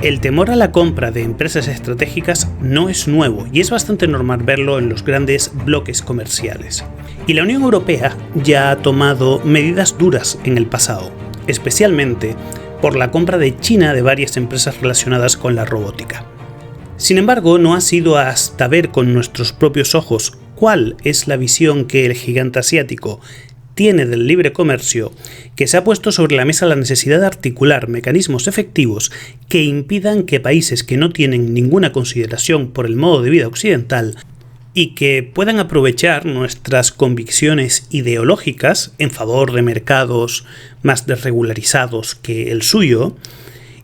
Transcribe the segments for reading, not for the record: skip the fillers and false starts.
El temor a la compra de empresas estratégicas no es nuevo y es bastante normal verlo en los grandes bloques comerciales. Y la Unión Europea ya ha tomado medidas duras en el pasado, especialmente por la compra de China de varias empresas relacionadas con la robótica. Sin embargo, no ha sido hasta ver con nuestros propios ojos cuál es la visión que el gigante asiático tiene del libre comercio, que se ha puesto sobre la mesa la necesidad de articular mecanismos efectivos que impidan que países que no tienen ninguna consideración por el modo de vida occidental y que puedan aprovechar nuestras convicciones ideológicas en favor de mercados más desregularizados que el suyo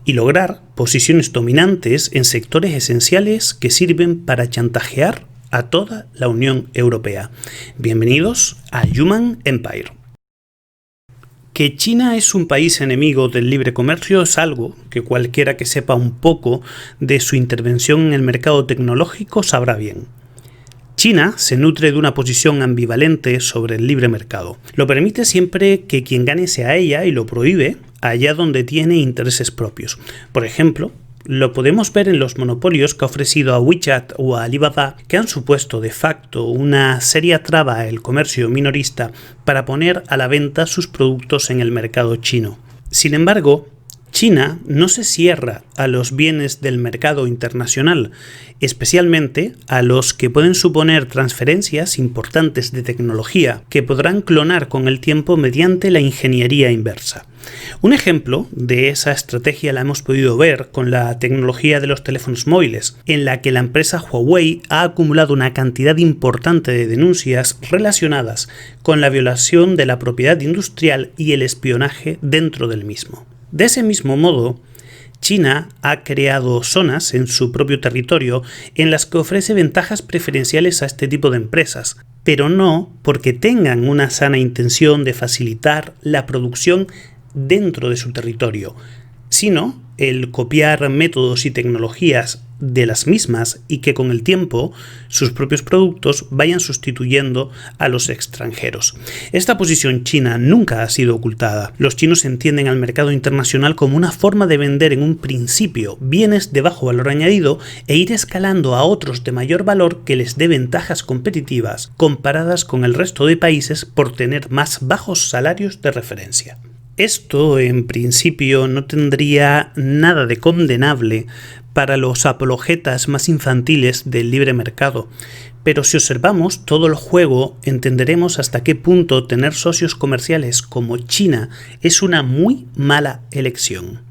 y lograr posiciones dominantes en sectores esenciales que sirven para chantajear a toda la Unión Europea. Bienvenidos a Human Empire. Que China es un país enemigo del libre comercio es algo que cualquiera que sepa un poco de su intervención en el mercado tecnológico sabrá bien. China se nutre de una posición ambivalente sobre el libre mercado. Lo permite siempre que quien gane sea ella y lo prohíbe allá donde tiene intereses propios. Por ejemplo, lo podemos ver en los monopolios que ha ofrecido a WeChat o a Alibaba, que han supuesto de facto una seria traba al comercio minorista para poner a la venta sus productos en el mercado chino. Sin embargo, China no se cierra a los bienes del mercado internacional, especialmente a los que pueden suponer transferencias importantes de tecnología que podrán clonar con el tiempo mediante la ingeniería inversa. Un ejemplo de esa estrategia la hemos podido ver con la tecnología de los teléfonos móviles, en la que la empresa Huawei ha acumulado una cantidad importante de denuncias relacionadas con la violación de la propiedad industrial y el espionaje dentro del mismo. De ese mismo modo, China ha creado zonas en su propio territorio en las que ofrece ventajas preferenciales a este tipo de empresas, pero no porque tengan una sana intención de facilitar la producción dentro de su territorio, sino el copiar métodos y tecnologías de las mismas y que con el tiempo sus propios productos vayan sustituyendo a los extranjeros. Esta posición china nunca ha sido ocultada. Los chinos entienden al mercado internacional como una forma de vender en un principio bienes de bajo valor añadido e ir escalando a otros de mayor valor que les dé ventajas competitivas comparadas con el resto de países por tener más bajos salarios de referencia. Esto, en principio, no tendría nada de condenable para los apologetas más infantiles del libre mercado, pero si observamos todo el juego, entenderemos hasta qué punto tener socios comerciales como China es una muy mala elección.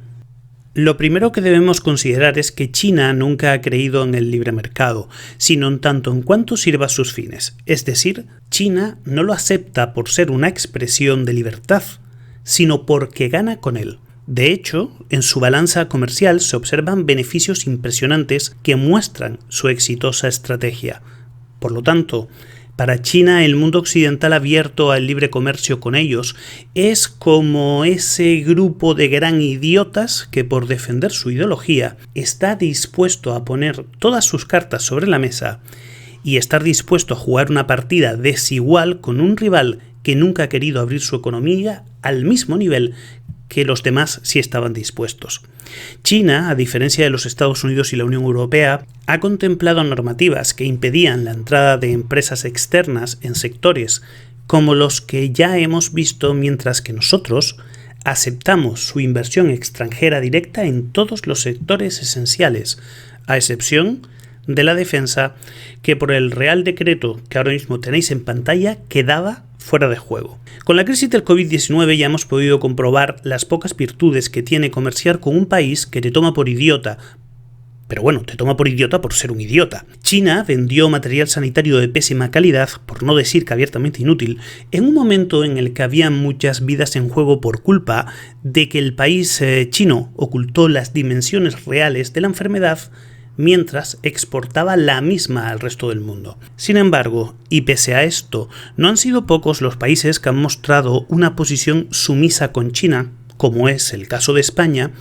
Lo primero que debemos considerar es que China nunca ha creído en el libre mercado, sino en tanto en cuanto sirva a sus fines. Es decir, China no lo acepta por ser una expresión de libertad, sino porque gana con él. De hecho, en su balanza comercial se observan beneficios impresionantes que muestran su exitosa estrategia. Por lo tanto, para China el mundo occidental abierto al libre comercio con ellos es como ese grupo de gran idiotas que por defender su ideología está dispuesto a poner todas sus cartas sobre la mesa y estar dispuesto a jugar una partida desigual con un rival que nunca ha querido abrir su economía al mismo nivel que los demás sí estaban dispuestos. China, a diferencia de los Estados Unidos y la Unión Europea, ha contemplado normativas que impedían la entrada de empresas externas en sectores como los que ya hemos visto, mientras que nosotros aceptamos su inversión extranjera directa en todos los sectores esenciales, a excepción de la defensa, que por el Real Decreto que ahora mismo tenéis en pantalla quedaba fuera de juego. Con la crisis del COVID-19 ya hemos podido comprobar las pocas virtudes que tiene comerciar con un país que te toma por idiota. Pero bueno, te toma por idiota por ser un idiota. China vendió material sanitario de pésima calidad, por no decir que abiertamente inútil, en un momento en el que había muchas vidas en juego por culpa de que el país chino ocultó las dimensiones reales de la enfermedad mientras exportaba la misma al resto del mundo. Sin embargo, y pese a esto, no han sido pocos los países que han mostrado una posición sumisa con China, como es el caso de España,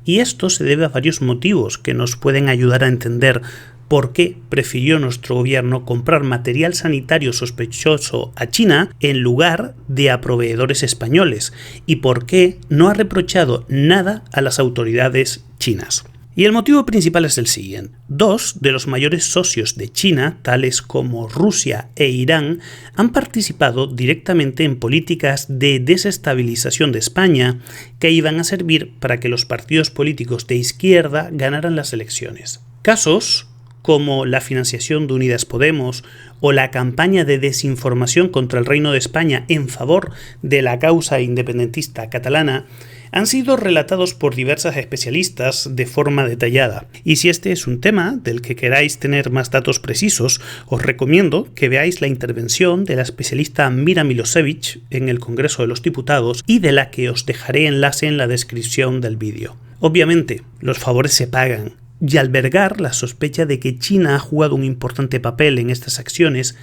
y esto se debe a varios motivos que nos pueden ayudar a entender por qué prefirió nuestro gobierno comprar material sanitario sospechoso a China en lugar de a proveedores españoles, y por qué no ha reprochado nada a las autoridades chinas. Y el motivo principal es el siguiente. Dos de los mayores socios de China, tales como Rusia e Irán, han participado directamente en políticas de desestabilización de España que iban a servir para que los partidos políticos de izquierda ganaran las elecciones. Casos como la financiación de Unidas Podemos o la campaña de desinformación contra el Reino de España en favor de la causa independentista catalana han sido relatados por diversas especialistas de forma detallada. Y si este es un tema del que queráis tener más datos precisos, os recomiendo que veáis la intervención de la especialista Mira Milosevic en el Congreso de los Diputados y de la que os dejaré enlace en la descripción del vídeo. Obviamente, los favores se pagan, y albergar la sospecha de que China ha jugado un importante papel en estas acciones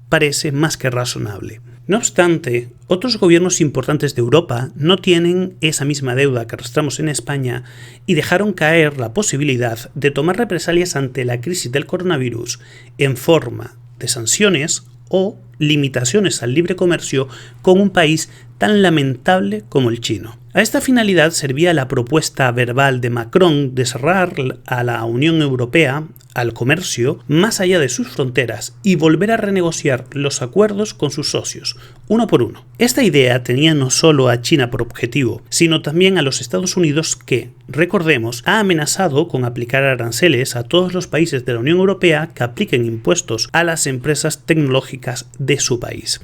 parece más que razonable. No obstante, otros gobiernos importantes de Europa no tienen esa misma deuda que arrastramos en España y dejaron caer la posibilidad de tomar represalias ante la crisis del coronavirus en forma de sanciones o limitaciones al libre comercio con un país tan lamentable como el chino. A esta finalidad servía la propuesta verbal de Macron de cerrar a la Unión Europea al comercio más allá de sus fronteras y volver a renegociar los acuerdos con sus socios, uno por uno. Esta idea tenía no solo a China por objetivo, sino también a los Estados Unidos que, recordemos, ha amenazado con aplicar aranceles a todos los países de la Unión Europea que apliquen impuestos a las empresas tecnológicas de su país.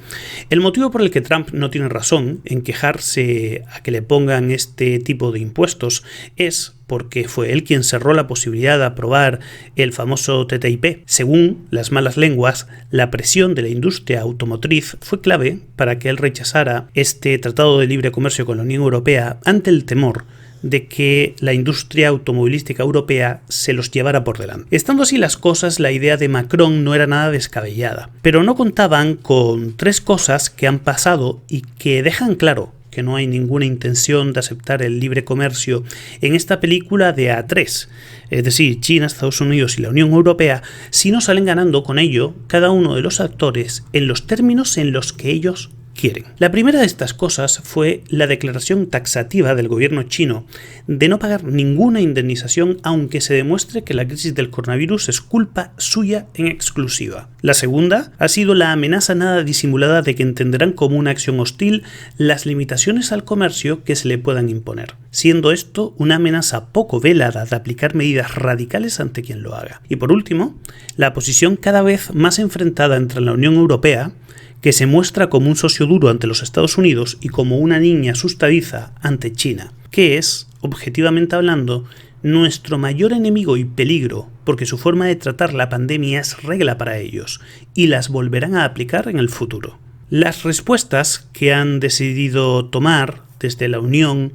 El motivo por el que Trump no tiene razón en quejarse a que le pongan este tipo de impuestos es porque fue él quien cerró la posibilidad de aprobar el famoso TTIP. Según las malas lenguas, la presión de la industria automotriz fue clave para que él rechazara este tratado de libre comercio con la Unión Europea ante el temor de que la industria automovilística europea se los llevara por delante. Estando así las cosas, la idea de Macron no era nada descabellada, pero no contaban con tres cosas que han pasado y que dejan claro que no hay ninguna intención de aceptar el libre comercio en esta película de A3, es decir, China, Estados Unidos y la Unión Europea, si no salen ganando con ello cada uno de los actores en los términos en los que ellos quieren. La primera de estas cosas fue la declaración taxativa del gobierno chino de no pagar ninguna indemnización aunque se demuestre que la crisis del coronavirus es culpa suya en exclusiva. La segunda ha sido la amenaza nada disimulada de que entenderán como una acción hostil las limitaciones al comercio que se le puedan imponer, siendo esto una amenaza poco velada de aplicar medidas radicales ante quien lo haga. Y por último, la posición cada vez más enfrentada entre la Unión Europea, que se muestra como un socio duro ante los Estados Unidos y como una niña asustadiza ante China, que es, objetivamente hablando, nuestro mayor enemigo y peligro, porque su forma de tratar la pandemia es regla para ellos, y las volverán a aplicar en el futuro. Las respuestas que han decidido tomar desde la Unión,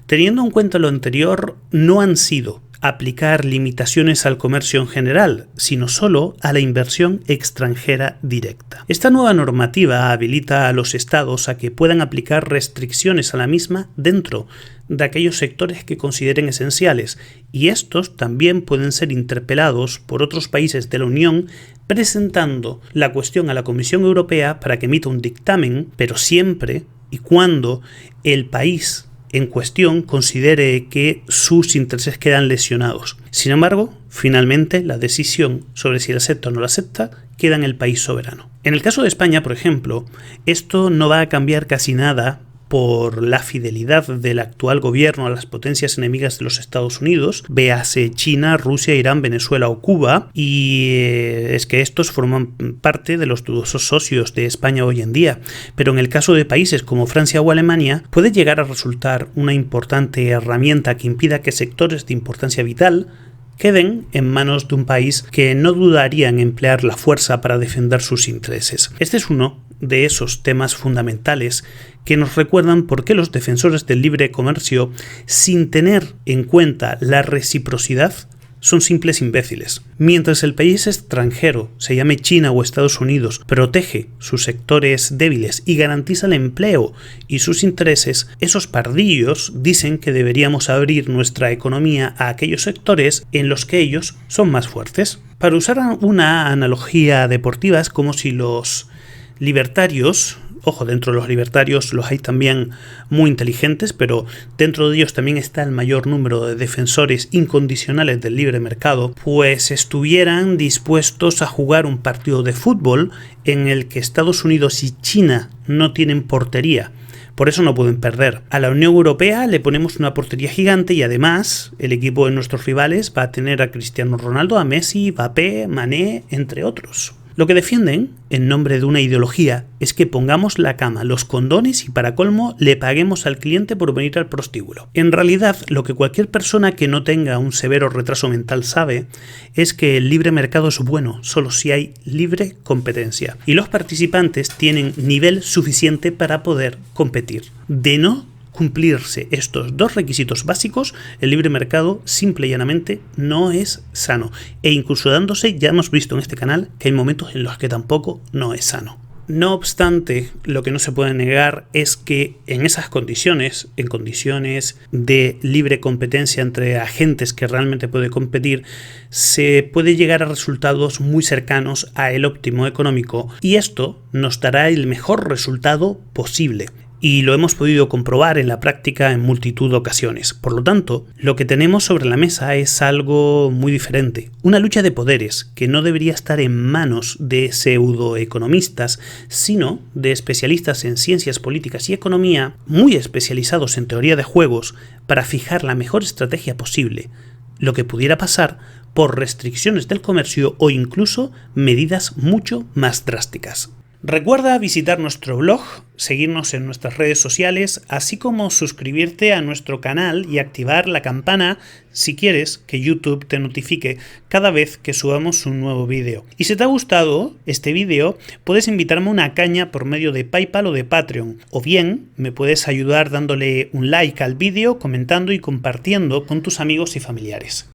teniendo en cuenta lo anterior, no han sido aplicar limitaciones al comercio en general, sino solo a la inversión extranjera directa. Esta nueva normativa habilita a los estados a que puedan aplicar restricciones a la misma dentro de aquellos sectores que consideren esenciales, y estos también pueden ser interpelados por otros países de la Unión presentando la cuestión a la Comisión Europea para que emita un dictamen, pero siempre y cuando el país en cuestión considere que sus intereses quedan lesionados. Sin embargo, finalmente la decisión sobre si la acepta o no la acepta queda en el país soberano. En el caso de España, por ejemplo, esto no va a cambiar casi nada por la fidelidad del actual gobierno a las potencias enemigas de los Estados Unidos, véase China, Rusia, Irán, Venezuela o Cuba, y es que estos forman parte de los dudosos socios de España hoy en día, pero en el caso de países como Francia o Alemania puede llegar a resultar una importante herramienta que impida que sectores de importancia vital queden en manos de un país que no dudaría en emplear la fuerza para defender sus intereses. Este es uno de esos temas fundamentales que nos recuerdan por qué los defensores del libre comercio, sin tener en cuenta la reciprocidad, son simples imbéciles. Mientras el país extranjero, se llame China o Estados Unidos, protege sus sectores débiles y garantiza el empleo y sus intereses, esos pardillos dicen que deberíamos abrir nuestra economía a aquellos sectores en los que ellos son más fuertes. Para usar una analogía deportiva, es como si los libertarios Ojo, dentro de los libertarios los hay también muy inteligentes, pero dentro de ellos también está el mayor número de defensores incondicionales del libre mercado, pues estuvieran dispuestos a jugar un partido de fútbol en el que Estados Unidos y China no tienen portería. Por eso no pueden perder. A la Unión Europea le ponemos una portería gigante y además el equipo de nuestros rivales va a tener a Cristiano Ronaldo, a Messi, Mbappé, Mané, entre otros. Lo que defienden, en nombre de una ideología, es que pongamos la cama, los condones y para colmo le paguemos al cliente por venir al prostíbulo. En realidad, lo que cualquier persona que no tenga un severo retraso mental sabe es que el libre mercado es bueno solo si hay libre competencia. Y los participantes tienen nivel suficiente para poder competir. De no cumplirse estos dos requisitos básicos, el libre mercado simple y llanamente no es sano. E incluso dándose, ya hemos visto en este canal que hay momentos en los que tampoco no es sano. No obstante, lo que no se puede negar es que en esas condiciones, en condiciones de libre competencia entre agentes que realmente pueden competir, se puede llegar a resultados muy cercanos a el óptimo económico y esto nos dará el mejor resultado posible. Y lo hemos podido comprobar en la práctica en multitud de ocasiones. Por lo tanto, lo que tenemos sobre la mesa es algo muy diferente. Una lucha de poderes que no debería estar en manos de pseudoeconomistas, sino de especialistas en ciencias políticas y economía, muy especializados en teoría de juegos, para fijar la mejor estrategia posible. Lo que pudiera pasar por restricciones del comercio o incluso medidas mucho más drásticas. Recuerda visitar nuestro blog, seguirnos en nuestras redes sociales, así como suscribirte a nuestro canal y activar la campana si quieres que YouTube te notifique cada vez que subamos un nuevo vídeo. Y si te ha gustado este vídeo, puedes invitarme a una caña por medio de PayPal o de Patreon, o bien me puedes ayudar dándole un like al vídeo, comentando y compartiendo con tus amigos y familiares.